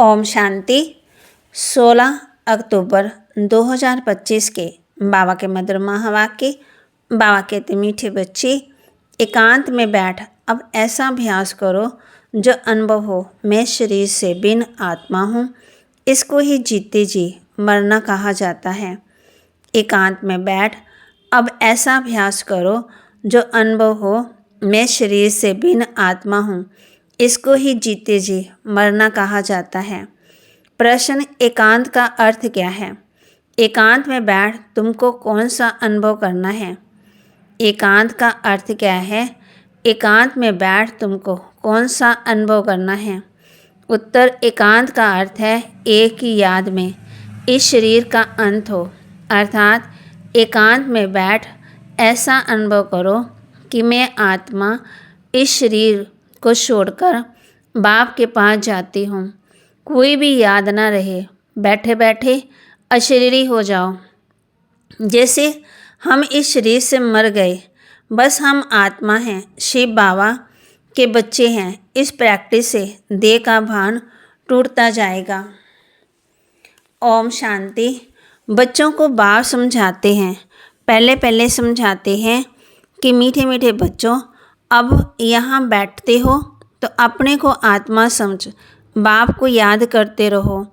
ओम शांति। 16 अक्टूबर 2025 के बाबा के मधुर महावाक्य। बाबा कहते मीठे बच्चे, एकांत में बैठ अब ऐसा अभ्यास करो जो अनुभव हो, मैं शरीर से भिन्न आत्मा हूँ। इसको ही जीते जी मरना कहा जाता है। एकांत में बैठ अब ऐसा अभ्यास करो जो अनुभव हो, मैं शरीर से भिन्न आत्मा हूँ। इसको ही जीते जी मरना कहा जाता है। प्रश्न, एकांत का अर्थ क्या है? एकांत में बैठ तुमको कौन सा अनुभव करना है? एकांत का अर्थ क्या है? एकांत में बैठ तुमको कौन सा अनुभव करना है? उत्तर, एकांत का अर्थ है एक ही याद में इस शरीर का अंत हो। अर्थात एकांत में बैठ ऐसा अनुभव करो कि मैं आत्मा इस शरीर को छोड़कर बाप के पास जाती हूँ। कोई भी याद ना रहे, बैठे बैठे अशरीरी हो जाओ। जैसे हम इस शरीर से मर गए, बस हम आत्मा हैं, शिव बाबा के बच्चे हैं। इस प्रैक्टिस से देह का भान टूटता जाएगा। ओम शांति। बच्चों को बाप समझाते हैं, पहले समझाते हैं कि मीठे मीठे बच्चों, अब यहाँ बैठते हो तो अपने को आत्मा समझ बाप को याद करते रहो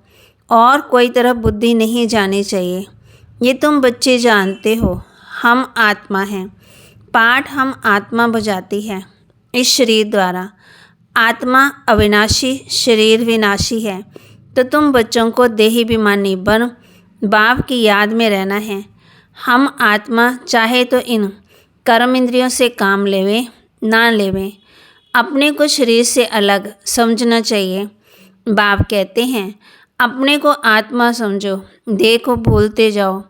और कोई तरफ बुद्धि नहीं जानी चाहिए। ये तुम बच्चे जानते हो, हम आत्मा हैं। पाठ हम आत्मा बजाती है इस शरीर द्वारा। आत्मा अविनाशी, शरीर विनाशी है। तो तुम बच्चों को देहाभिमानी बन बाप की याद में रहना है। हम आत्मा चाहे तो इन कर्म इंद्रियों से काम लेवे ना लेवे, अपने को शरीर से अलग समझना चाहिए। बाप कहते हैं अपने को आत्मा समझो, देह को भूलते जाओ।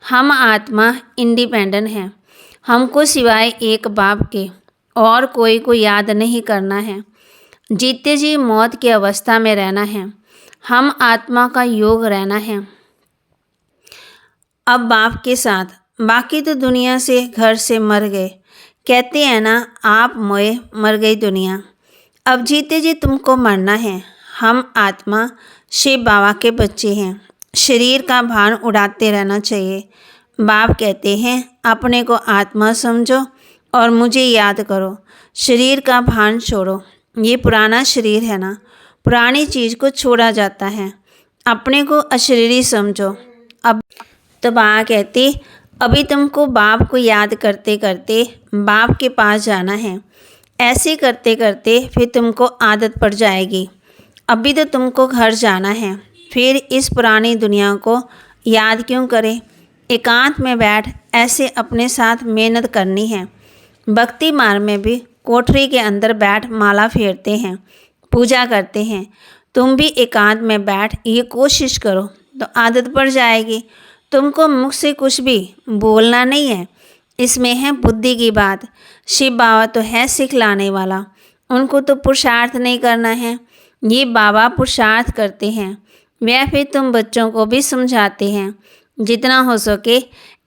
हम आत्मा इंडिपेंडेंट हैं। हमको सिवाय एक बाप के और कोई को याद नहीं करना है। जीते जी मौत की अवस्था में रहना है। हम आत्मा का योग रहना है अब बाप के साथ। बाकी तो दुनिया से घर से मर गए। कहते हैं ना, आप मोए मर गई दुनिया। अब जीते जी तुमको मरना है। हम आत्मा शिव बाबा के बच्चे हैं। शरीर का भान उड़ाते रहना चाहिए। बाप कहते हैं अपने को आत्मा समझो और मुझे याद करो। शरीर का भान छोड़ो। ये पुराना शरीर है ना, पुरानी चीज़ को छोड़ा जाता है। अपने को अशरीरी समझो। अब तो बाबा कहते अभी तुमको बाप को याद करते करते बाप के पास जाना है। ऐसे करते करते फिर तुमको आदत पड़ जाएगी। अभी तो तुमको घर जाना है, फिर इस पुरानी दुनिया को याद क्यों करें? एकांत में बैठ ऐसे अपने साथ मेहनत करनी है। भक्ति मार्ग में भी कोठरी के अंदर बैठ माला फेरते हैं, पूजा करते हैं। तुम भी एकांत में बैठ ये कोशिश करो तो आदत पड़ जाएगी। तुमको मुख से कुछ भी बोलना नहीं है, इसमें है बुद्धि की बात। शिव बाबा तो है सिखलाने वाला, उनको तो पुरुषार्थ नहीं करना है। ये बाबा पुरुषार्थ करते हैं। वह फिर तुम बच्चों को भी समझाते हैं। जितना हो सके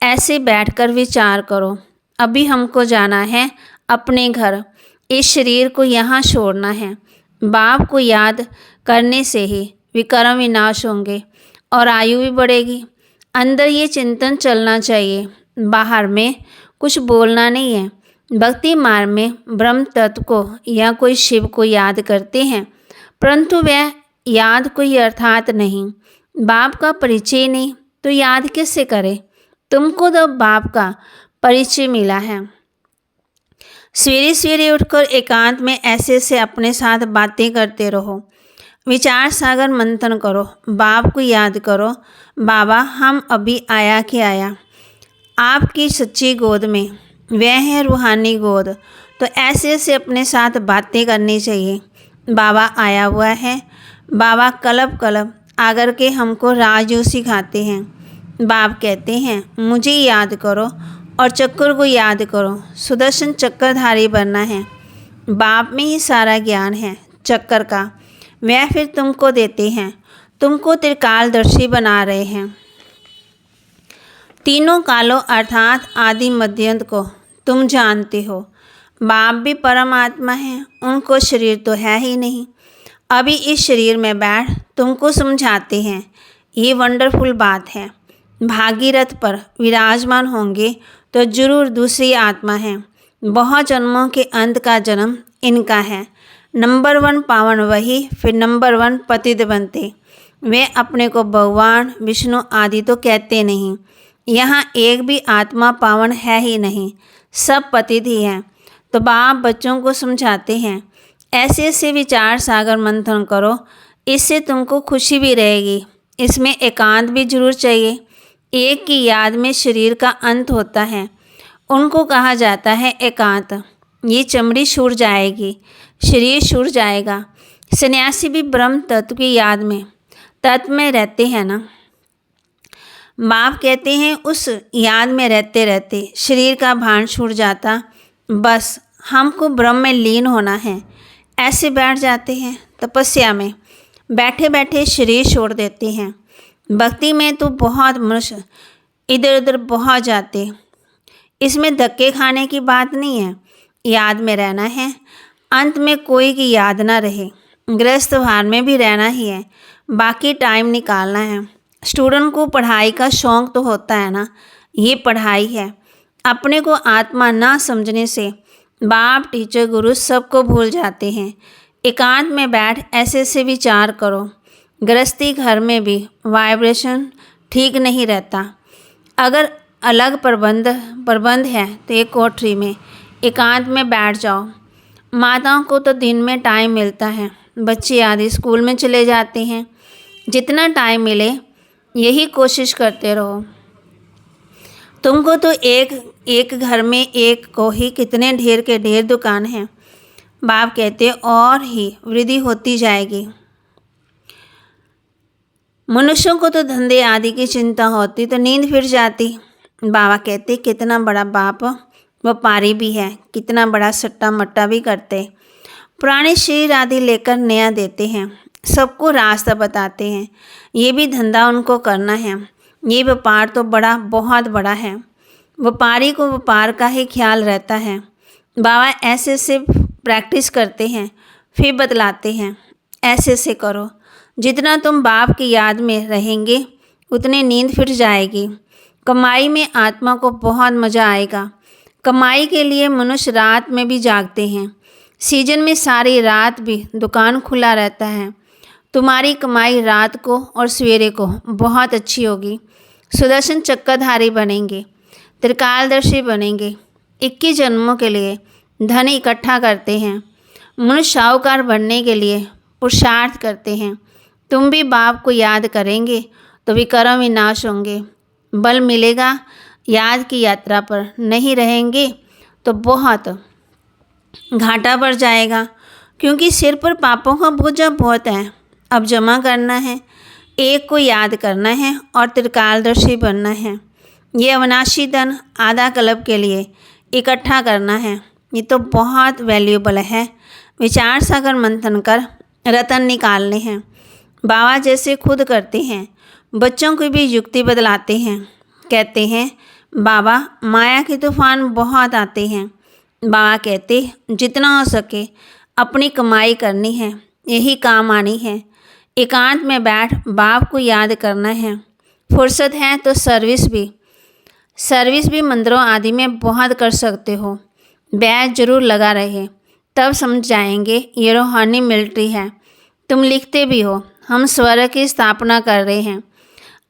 ऐसे बैठकर विचार करो। अभी हमको जाना है अपने घर। इस शरीर को यहाँ छोड़ना है। बाप को याद करने से ही विकर्म विनाश होंगे और आयु भी बढ़ेगी। अंदर ये चिंतन चलना चाहिए, बाहर में कुछ बोलना नहीं है। भक्ति मार्ग में ब्रह्म तत्व को या कोई शिव को याद करते हैं, परंतु वह याद कोई अर्थात नहीं। बाप का परिचय नहीं तो याद किससे करे? तुमको तो बाप का परिचय मिला है। सवेरे सवेरे उठकर एकांत में ऐसे से अपने साथ बातें करते रहो। विचार सागर मंथन करो, बाप को याद करो। बाबा हम अभी आया कि आया आपकी सच्ची गोद में, वह है रूहानी गोद। तो ऐसे से अपने साथ बातें करनी चाहिए। बाबा आया हुआ है। बाबा कलब कलब आकर के हमको राजयोग सिखाते हैं। बाप कहते हैं मुझे याद करो और चक्कर को याद करो। सुदर्शन चक्करधारी बनना है। बाप में ही सारा ज्ञान है चक्कर का, वह फिर तुमको देते हैं। तुमको त्रिकालदर्शी बना रहे हैं। तीनों कालों अर्थात आदि मध्यंत को तुम जानते हो। बाप भी परमात्मा है, उनको शरीर तो है ही नहीं। अभी इस शरीर में बैठ तुमको समझाते हैं। ये वंडरफुल बात है। भागीरथ पर विराजमान होंगे तो जरूर दूसरी आत्मा है। बहुत जन्मों के अंत का जन्म इनका है। नंबर 1 पावन वही, फिर नंबर 1 पतित बनते। वे अपने को भगवान विष्णु आदि तो कहते नहीं। यहाँ एक भी आत्मा पावन है ही नहीं, सब पतित ही हैं। तो बाप बच्चों को समझाते हैं, ऐसे ऐसे विचार सागर मंथन करो, इससे तुमको खुशी भी रहेगी। इसमें एकांत भी जरूर चाहिए। एक की याद में शरीर का अंत होता है, उनको कहा जाता है एकांत। ये चमड़ी छूट जाएगी, शरीर छूट जाएगा। सन्यासी भी ब्रह्म तत्व की याद में तत्व में रहते हैं ना। बाप कहते हैं उस याद में रहते रहते शरीर का भान छूट जाता, बस हमको ब्रह्म में लीन होना है। ऐसे बैठ जाते हैं। तपस्या में बैठे बैठे शरीर छोड़ देते हैं। भक्ति में तो बहुत मनुष्य इधर उधर बहुत जाते। इसमें धक्के खाने की बात नहीं है, याद में रहना है। अंत में कोई की याद ना रहे। गृहस्थ भार में भी रहना ही है, बाकी टाइम निकालना है। स्टूडेंट को पढ़ाई का शौक़ तो होता है ना, ये पढ़ाई है। अपने को आत्मा ना समझने से बाप टीचर गुरु सबको भूल जाते हैं। एकांत में बैठ ऐसे ऐसे विचार करो। गृहस्थी घर में भी वाइब्रेशन ठीक नहीं रहता। अगर अलग प्रबंध है तो एक कोठरी में एकांत में बैठ जाओ। माताओं को तो दिन में टाइम मिलता है, बच्चे आदि स्कूल में चले जाते हैं। जितना टाइम मिले यही कोशिश करते रहो। तुमको तो एक घर में एक को ही कितने ढेर के ढेर दुकान हैं। बाप कहते और ही वृद्धि होती जाएगी। मनुष्यों को तो धंधे आदि की चिंता होती तो नींद फिर जाती। बाबा कहते कितना बड़ा बाप व्यापारी भी है, कितना बड़ा सट्टा मट्टा भी करते। पुराने शरीर आदि लेकर नया देते हैं, सबको रास्ता बताते हैं। ये भी धंधा उनको करना है। ये व्यापार तो बहुत बड़ा है। व्यापारी को व्यापार का ही ख्याल रहता है। बाबा ऐसे ऐसे प्रैक्टिस करते हैं, फिर बतलाते हैं ऐसे ऐसे करो। जितना तुम बाप की याद में रहेंगे उतनी नींद फिर जाएगी। कमाई में आत्मा को बहुत मज़ा आएगा। कमाई के लिए मनुष्य रात में भी जागते हैं। सीजन में सारी रात भी दुकान खुला रहता है। तुम्हारी कमाई रात को और सवेरे को बहुत अच्छी होगी। सुदर्शन चक्रधारी बनेंगे, त्रिकालदर्शी बनेंगे। 21 जन्मों के लिए धन इकट्ठा करते हैं। मनुष्य साहूकार बनने के लिए पुरुषार्थ करते हैं। तुम भी बाप को याद करेंगे तो विक्रम विनाश होंगे, बल मिलेगा। याद की यात्रा पर नहीं रहेंगे तो बहुत घाटा पड़ जाएगा, क्योंकि सिर पर पापों का बोझ बहुत है। अब जमा करना है, एक को याद करना है और त्रिकालदर्शी बनना है। ये अविनाशी धन आधा कल्प के लिए इकट्ठा करना है। ये तो बहुत वैल्यूबल है। विचार सागर मंथन कर रतन निकालने हैं। बाबा जैसे खुद करते हैं, बच्चों को भी युक्ति बदलाते हैं। कहते हैं बाबा माया के तूफान बहुत आते हैं। बाबा कहते जितना हो सके अपनी कमाई करनी है, यही काम आनी है। एकांत में बैठ बाप को याद करना है। फुर्सत है तो सर्विस भी मंदिरों आदि में बहुत कर सकते हो। बैच जरूर लगा रहे, तब समझ जाएंगे ये रूहानी मिलिट्री है। तुम लिखते भी हो, हम स्वर्ग की स्थापना कर रहे हैं।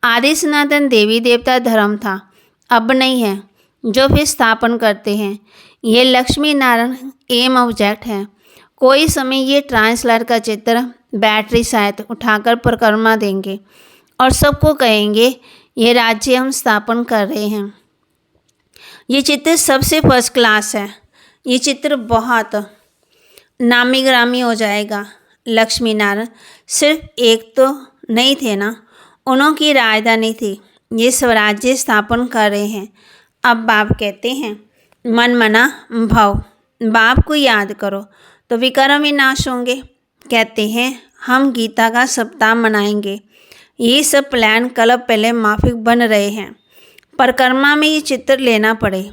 आदि सनातन देवी देवता धर्म था, अब नहीं है, जो फिर स्थापन करते हैं। ये लक्ष्मी नारायण एम ऑब्जेक्ट है। कोई समय ये ट्रांसलर का चित्र बैटरी सहित उठाकर परिक्रमा देंगे और सबको कहेंगे ये राज्य हम स्थापन कर रहे हैं। ये चित्र सबसे फर्स्ट क्लास है। ये चित्र बहुत नामी ग्रामी हो जाएगा। लक्ष्मी नारायण सिर्फ एक तो नहीं थे ना, उनकी राजधानी थी। ये स्वराज्य स्थापन कर रहे हैं। अब बाप कहते हैं मन मना भाव, बाप को याद करो तो विक्रम विनाश होंगे। कहते हैं हम गीता का सप्ताह मनाएंगे। ये सब प्लान कल्प पहले माफिक बन रहे हैं। परिक्रमा में ये चित्र लेना पड़े,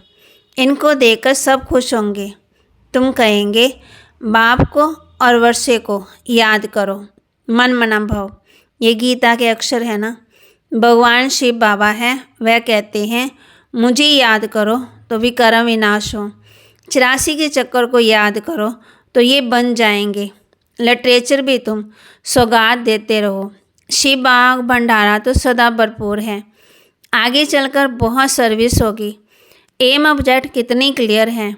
इनको देखकर सब खुश होंगे। तुम कहेंगे बाप को और वर्षे को याद करो। मन मना भव, ये गीता के अक्षर है ना। भगवान शिव बाबा है, वह कहते हैं मुझे याद करो तो विकर्म विनाश हो। 84 के चक्कर को याद करो तो ये बन जाएंगे। लिटरेचर भी तुम सौगात देते रहो। शिव बाग भंडारा तो सदा भरपूर है, आगे चलकर बहुत सर्विस होगी। एम ऑब्जेक्ट कितनी क्लियर है।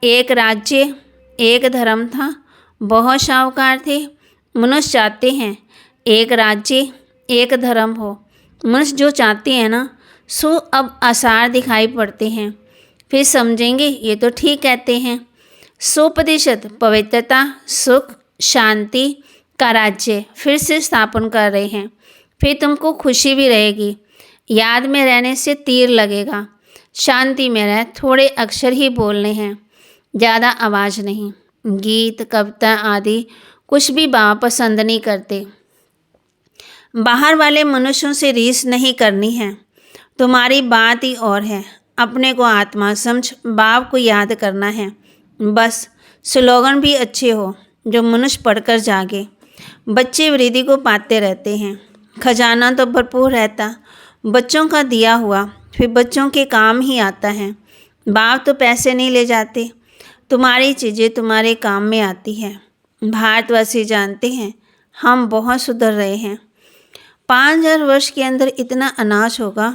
एक राज्य एक धर्म था, बहुत शाहूकार थे। मनुष्य चाहते हैं एक राज्य एक धर्म हो। मनुष्य जो चाहते हैं ना, सो अब आसार दिखाई पड़ते हैं। फिर समझेंगे ये तो ठीक कहते हैं। 100% पवित्रता, सुख, शांति का राज्य फिर से स्थापन कर रहे हैं। फिर तुमको खुशी भी रहेगी। याद में रहने से तीर लगेगा। शांति में रह, थोड़े अक्षर ही बोलने हैं, ज़्यादा आवाज़ नहीं। गीत कविता आदि कुछ भी बाबा पसंद नहीं करते। बाहर वाले मनुष्यों से रीस नहीं करनी है। तुम्हारी बात ही और है। अपने को आत्मा समझ बाप को याद करना है बस। स्लोगन भी अच्छे हो जो मनुष्य पढ़कर जागे। बच्चे वृद्धि को पाते रहते हैं। खजाना तो भरपूर रहता, बच्चों का दिया हुआ फिर बच्चों के काम ही आता है। बाप तो पैसे नहीं ले जाते, तुम्हारी चीज़ें तुम्हारे काम में आती है। भारतवासी जानते हैं हम बहुत सुधर रहे हैं। 5000 वर्ष के अंदर इतना अनाज होगा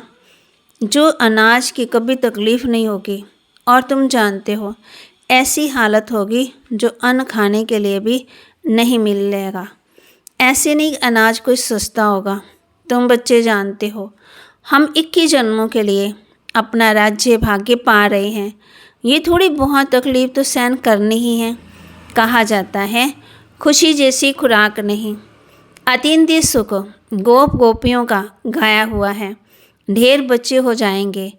जो अनाज की कभी तकलीफ़ नहीं होगी। और तुम जानते हो ऐसी हालत होगी जो अन्न खाने के लिए भी नहीं मिलेगा। ऐसे नहीं अनाज कोई सस्ता होगा। तुम बच्चे जानते हो हम 21 जन्मों के लिए अपना राज्य भाग्य पा रहे हैं। ये थोड़ी बहुत तकलीफ़ तो सहन करनी ही है। कहा जाता है खुशी जैसी खुराक नहीं। अतीन्द्रिय सुख गोप गोपियों का गाया हुआ है। ढेर बच्चे हो जाएंगे,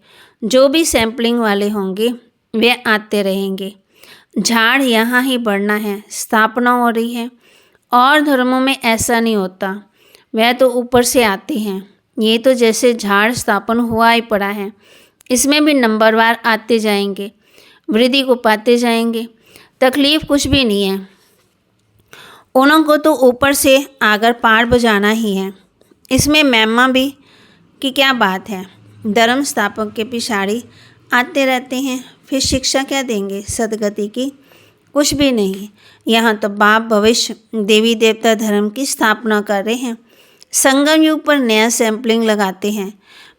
जो भी सैम्पलिंग वाले होंगे वे आते रहेंगे। झाड़ यहाँ ही बढ़ना है, स्थापना हो रही है। और धर्मों में ऐसा नहीं होता, वह तो ऊपर से आते हैं। ये तो जैसे झाड़ स्थापन हुआ ही पड़ा है, इसमें भी नंबरवार आते जाएंगे, वृद्धि को पाते जाएंगे। तकलीफ़ कुछ भी नहीं है। उन्हों को तो ऊपर से आकर पार बजाना ही है। इसमें महिमा भी की क्या बात है। धर्म स्थापक के पिछाड़ी आते रहते हैं, फिर शिक्षा क्या देंगे सदगति की? कुछ भी नहीं। यहाँ तो बाप भविष्य देवी देवता धर्म की स्थापना कर रहे हैं। संगम युग पर नया सैम्पलिंग लगाते हैं।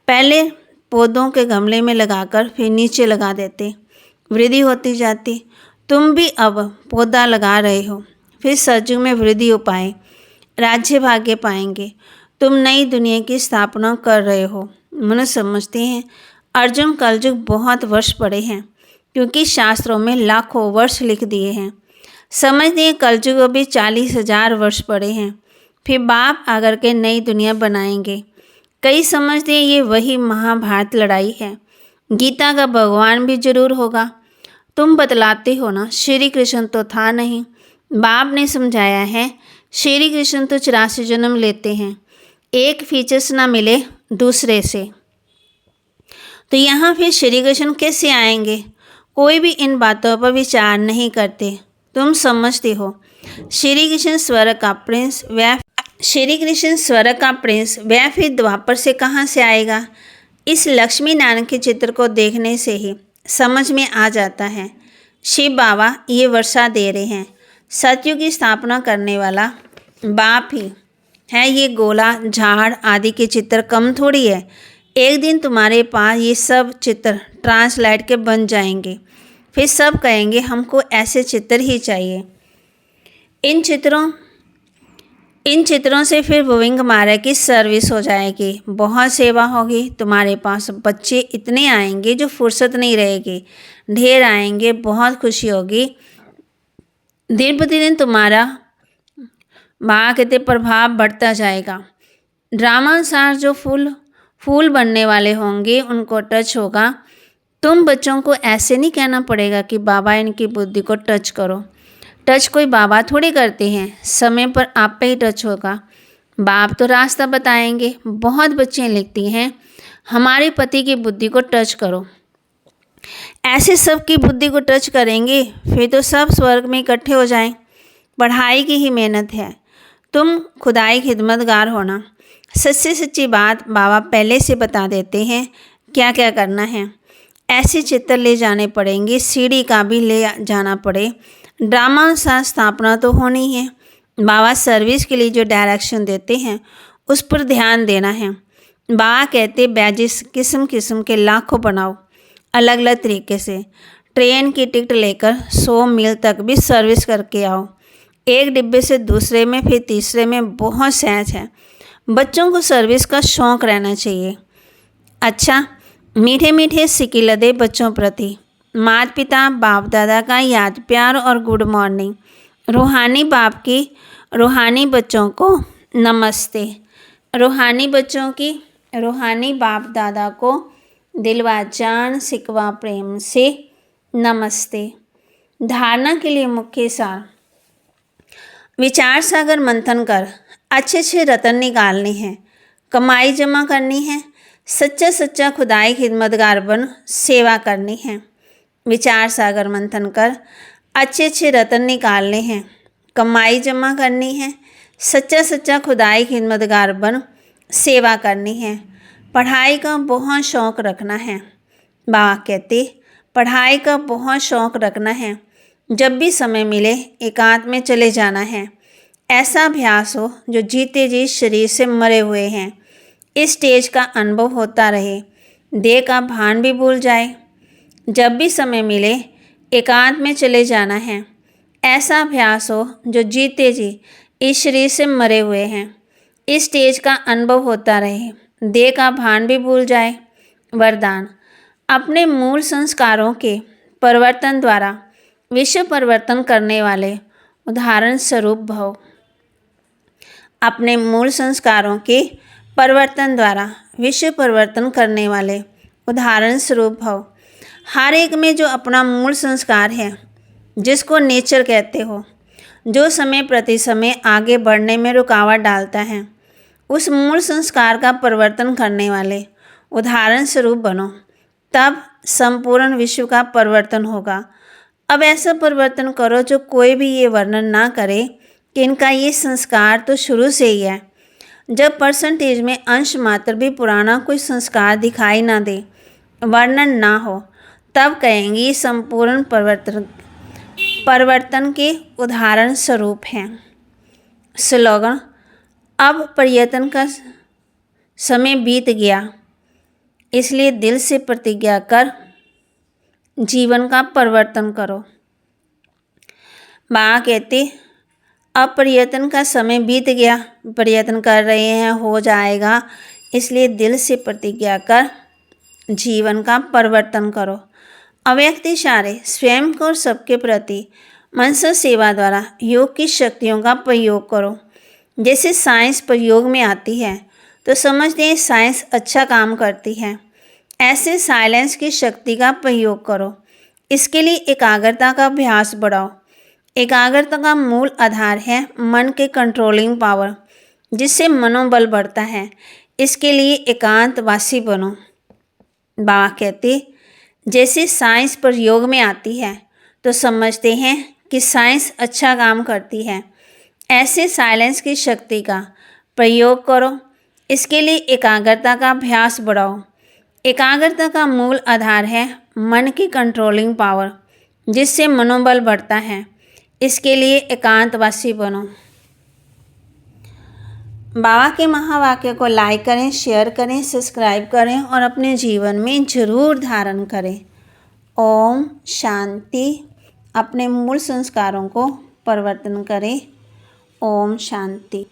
पहले पौधों के गमले में लगाकर फिर नीचे लगा देते, वृद्धि होती जाती। तुम भी अब पौधा लगा रहे हो, फिर सतयुग में वृद्धि हो पाए, राज्य भाग्य पाएंगे। तुम नई दुनिया की स्थापना कर रहे हो। मनुष्य समझते हैं अर्जुन कलयुग बहुत वर्ष पड़े हैं, क्योंकि शास्त्रों में लाखों वर्ष लिख दिए हैं। समझते हैं कलयुग अभी 40,000 वर्ष पड़े हैं, फिर बाप आकर के नई दुनिया बनाएंगे। कई समझते हैं ये वही महाभारत लड़ाई है। गीता का भगवान भी जरूर होगा। तुम बतलाते हो ना, श्री कृष्ण तो था नहीं। बाप ने समझाया है श्री कृष्ण तो 84 जन्म लेते हैं, एक फीचर्स ना मिले दूसरे से। तो यहाँ फिर श्री कृष्ण कैसे आएंगे? कोई भी इन बातों पर विचार नहीं करते। तुम समझते हो श्री कृष्ण स्वर्ग का प्रिंस, वह फिर द्वापर से कहाँ से आएगा? इस लक्ष्मी नारायण के चित्र को देखने से ही समझ में आ जाता है। शिव बाबा ये वर्षा दे रहे हैं। सतयुग की स्थापना करने वाला बाप ही है। ये गोला झाड़ आदि के चित्र कम थोड़ी है। एक दिन तुम्हारे पास ये सब चित्र ट्रांसलेट के बन जाएंगे, फिर सब कहेंगे हमको ऐसे चित्र ही चाहिए। इन चित्रों से फिर गोविंद महाराज की सर्विस हो जाएगी, बहुत सेवा होगी। तुम्हारे पास बच्चे इतने आएंगे जो फुर्सत नहीं रहेगी, ढेर आएंगे, बहुत खुशी होगी। दिन प्रतिदिन तुम्हारा माँ कहते प्रभाव बढ़ता जाएगा। ड्रामानुसार जो फूल बनने वाले होंगे उनको टच होगा। तुम बच्चों को ऐसे नहीं कहना पड़ेगा कि बाबा इनकी बुद्धि को टच करो। टच कोई बाबा थोड़ी करते हैं, समय पर आप पे ही टच होगा। बाप तो रास्ता बताएंगे। बहुत बच्चियाँ लिखती हैं हमारे पति की बुद्धि को टच करो। ऐसे सबकी बुद्धि को टच करेंगे फिर तो सब स्वर्ग में इकट्ठे हो जाएं। पढ़ाई की ही मेहनत है। तुम खुदाई खिदमतगार होना। सच्ची सच्ची बात बाबा पहले से बता देते हैं क्या क्या करना है। ऐसे चित्र ले जाने पड़ेंगे, सीढ़ी का भी ले जाना पड़े। ड्रामा अनुसार स्थापना तो होनी है। बाबा सर्विस के लिए जो डायरेक्शन देते हैं उस पर ध्यान देना है। बाबा कहते बैजेस किस्म किस्म के लाखों बनाओ, अलग अलग तरीके से। ट्रेन की टिकट लेकर 100 मील तक भी सर्विस करके आओ। एक डिब्बे से दूसरे में फिर तीसरे में बहुत सहज है। बच्चों को सर्विस का शौक़ रहना चाहिए। अच्छा, मीठे मीठे सिकिलदे बच्चों प्रति माता पिता बाप दादा का याद प्यार और गुड मॉर्निंग। रूहानी बाप की रूहानी बच्चों को नमस्ते। रूहानी बच्चों की रूहानी बाप दादा को दिलवा जान सिकवा प्रेम से नमस्ते। धारणा के लिए मुख्य सार। विचार सागर मंथन कर अच्छे अच्छे रतन निकालने हैं, कमाई जमा करनी है, सच्चा सच्चा खुदाई खिदमतगार बन सेवा करनी है। विचार सागर मंथन कर अच्छे अच्छे रतन निकालने हैं, कमाई जमा करनी है, सच्चा सच्चा खुदाई खिदमतगार बन सेवा करनी है। पढ़ाई का बहुत शौक़ रखना है। बाबा कहते पढ़ाई का बहुत शौक़ रखना है। जब भी समय मिले एकांत में चले जाना है। ऐसा अभ्यास हो जो जीते जी शरीर से मरे हुए हैं। इस स्टेज का अनुभव होता रहे, देह का भान भी भूल जाए। जब भी समय मिले एकांत में चले जाना है। ऐसा अभ्यास हो जो जीते जी इस शरीर से मरे हुए हैं। इस स्टेज का अनुभव होता रहे, देह का भान भी भूल जाए। वरदान। अपने मूल संस्कारों के परिवर्तन द्वारा विश्व परिवर्तन करने वाले उदाहरण स्वरूप भव। अपने मूल संस्कारों के परिवर्तन द्वारा विश्व परिवर्तन करने वाले उदाहरण स्वरूप भव। हर एक में जो अपना मूल संस्कार है, जिसको नेचर कहते हो, जो समय प्रति समय आगे बढ़ने में रुकावट डालता है, उस मूल संस्कार का परिवर्तन करने वाले उदाहरण स्वरूप बनो। तब संपूर्ण विश्व का परिवर्तन होगा। अब ऐसा परिवर्तन करो जो कोई भी ये वर्णन ना करे कि इनका ये संस्कार तो शुरू से ही है। जब परसेंटेज में अंश मात्र भी पुराना कोई संस्कार दिखाई ना दे, वर्णन ना हो, तब कहेंगे संपूर्ण परिवर्तन के उदाहरण स्वरूप हैं। स्लोगन। अब प्रयत्न का समय बीत गया, इसलिए दिल से प्रतिज्ञा कर जीवन का परिवर्तन करो। बाबा कहते अब प्रयत्न का समय बीत गया, प्रयत्न कर रहे हैं, हो जाएगा, इसलिए दिल से प्रतिज्ञा कर जीवन का परिवर्तन करो। अव्यक्त इशारे स्वयं को और सबके प्रति मनसा सेवा द्वारा योग की शक्तियों का प्रयोग करो। जैसे साइंस प्रयोग में आती है तो समझते हैं साइंस अच्छा काम करती है। ऐसे साइलेंस की शक्ति का प्रयोग करो। इसके लिए एकाग्रता का अभ्यास बढ़ाओ। एकाग्रता का मूल आधार है मन के कंट्रोलिंग पावर, जिससे मनोबल बढ़ता है। इसके लिए एकांतवासी बनो। बाबा कहते जैसे साइंस प्रयोग में आती है तो समझते हैं कि साइंस अच्छा काम करती है। ऐसे साइलेंस की शक्ति का प्रयोग करो। इसके लिए एकाग्रता का अभ्यास बढ़ाओ। एकाग्रता का मूल आधार है मन की कंट्रोलिंग पावर, जिससे मनोबल बढ़ता है। इसके लिए एकांतवासी बनो। बाबा के महावाक्य को लाइक करें, शेयर करें, सब्सक्राइब करें और अपने जीवन में जरूर धारण करें। ओम शांति। अपने मूल संस्कारों को परिवर्तन करें। ओम शांति।